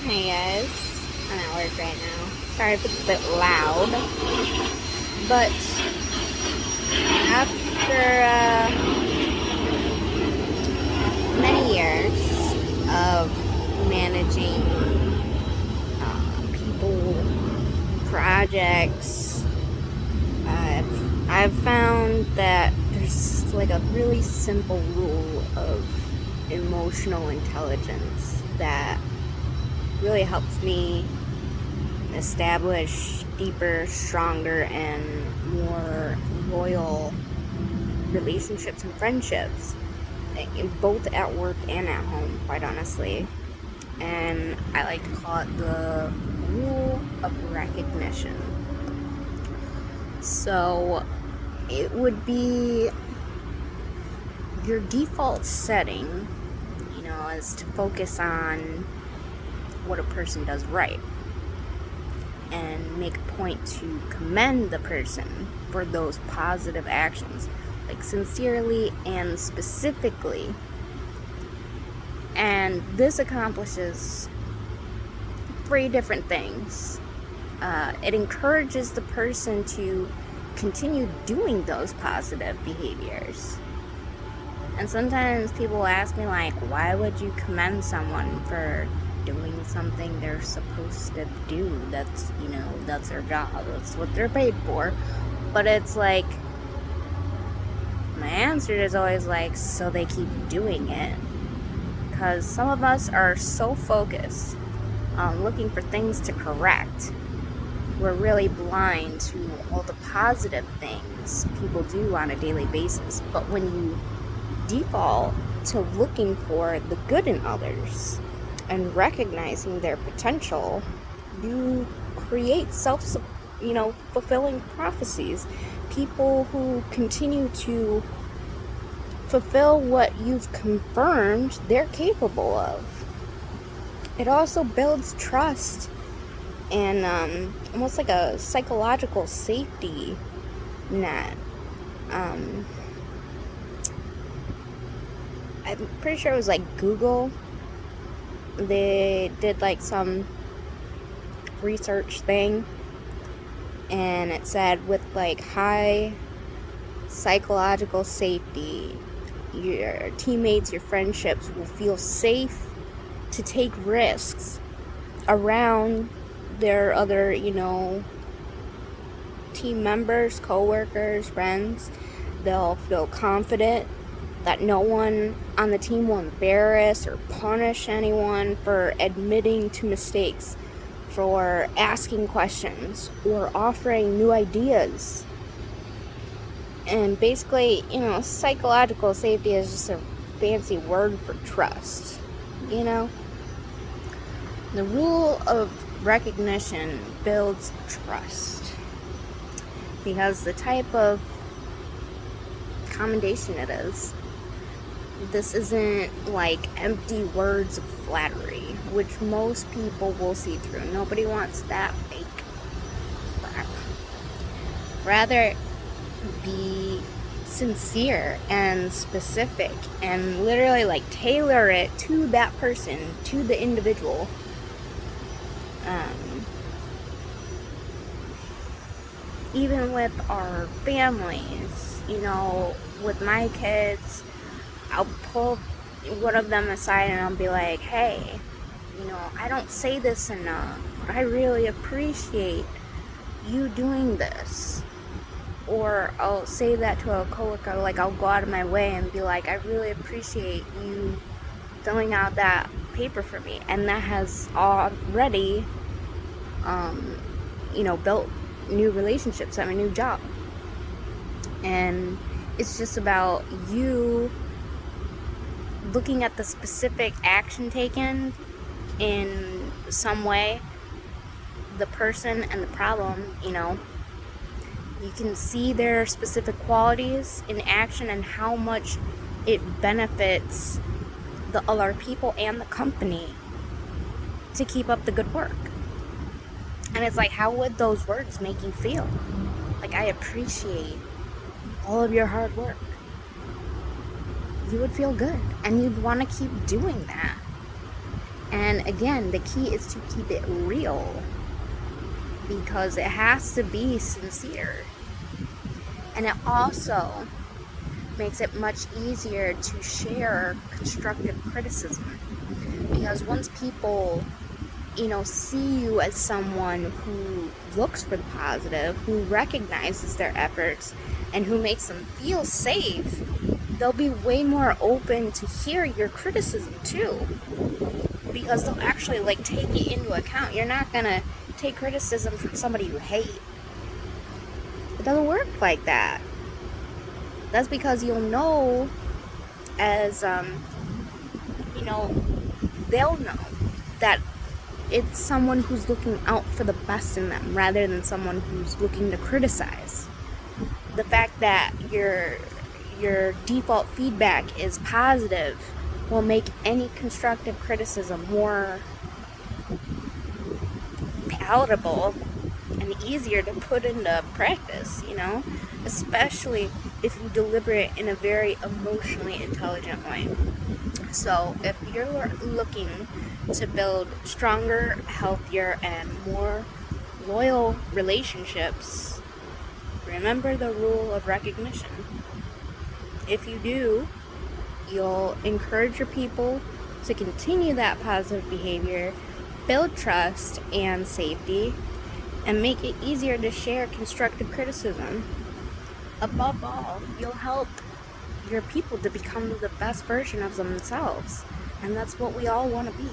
Hey guys, I'm at work right now. Sorry if it's a bit loud, but after many years of managing people, projects, I've found that there's like a really simple rule of emotional intelligence that really helps me establish deeper, stronger, and more loyal relationships and friendships, both at work and at home, quite honestly. And I like to call it the rule of recognition. So it would be your default setting, is to focus on what a person does right and make a point to commend the person for those positive actions, like sincerely and specifically. And this accomplishes 3 different things. It encourages the person to continue doing those positive behaviors. And sometimes people ask me, like, why would you commend someone for doing something they're supposed to do? That's their job. That's what they're paid for. But it's like, my answer is always like, so they keep doing it. Because some of us are so focused on looking for things to correct, we're really blind to all the positive things people do on a daily basis. But when you default to looking for the good in others and recognizing their potential, you create fulfilling prophecies. People who continue to fulfill what you've confirmed they're capable of. It also builds trust and almost like a psychological safety net. I'm pretty sure it was like Google. They did like some research thing, and it said with like high psychological safety, your teammates, your friendships will feel safe to take risks around their other, team members, co-workers, friends. They'll feel confident that no one on the team will embarrass or punish anyone for admitting to mistakes, for asking questions, or offering new ideas. And basically, psychological safety is just a fancy word for trust, The rule of recognition builds trust because the type of commendation it is, this isn't like empty words of flattery, which most people will see through. Nobody wants that fake crap. Rather, be sincere and specific and literally like tailor it to that person, to the individual. Even with our families, with my kids, I'll pull one of them aside and I'll be like, hey, I don't say this enough. I really appreciate you doing this. Or I'll say that to a coworker, like I'll go out of my way and be like, I really appreciate you filling out that paper for me. And that has already, built new relationships at my new job. And it's just about you looking at the specific action taken in some way, the person and the problem, you can see their specific qualities in action and how much it benefits the other people and the company to keep up the good work. And it's like, how would those words make you feel? Like, I appreciate all of your hard work. You would feel good and you'd want to keep doing that. And again, the key is to keep it real, because it has to be sincere. And it also makes it much easier to share constructive criticism, because once people see you as someone who looks for the positive, who recognizes their efforts, and who makes them feel safe, they'll be way more open to hear your criticism too, because they'll actually take it into account. You're not gonna take criticism from somebody you hate. It doesn't work like that. That's because you'll know, as they'll know that it's someone who's looking out for the best in them rather than someone who's looking to criticize. The fact that your default feedback is positive will make any constructive criticism more palatable and easier to put into practice, especially if you deliver it in a very emotionally intelligent way. So if you're looking to build stronger, healthier, and more loyal relationships, remember the rule of recognition. If you do, you'll encourage your people to continue that positive behavior, build trust and safety, and make it easier to share constructive criticism. Above all, you'll help your people to become the best version of themselves, and that's what we all want to be.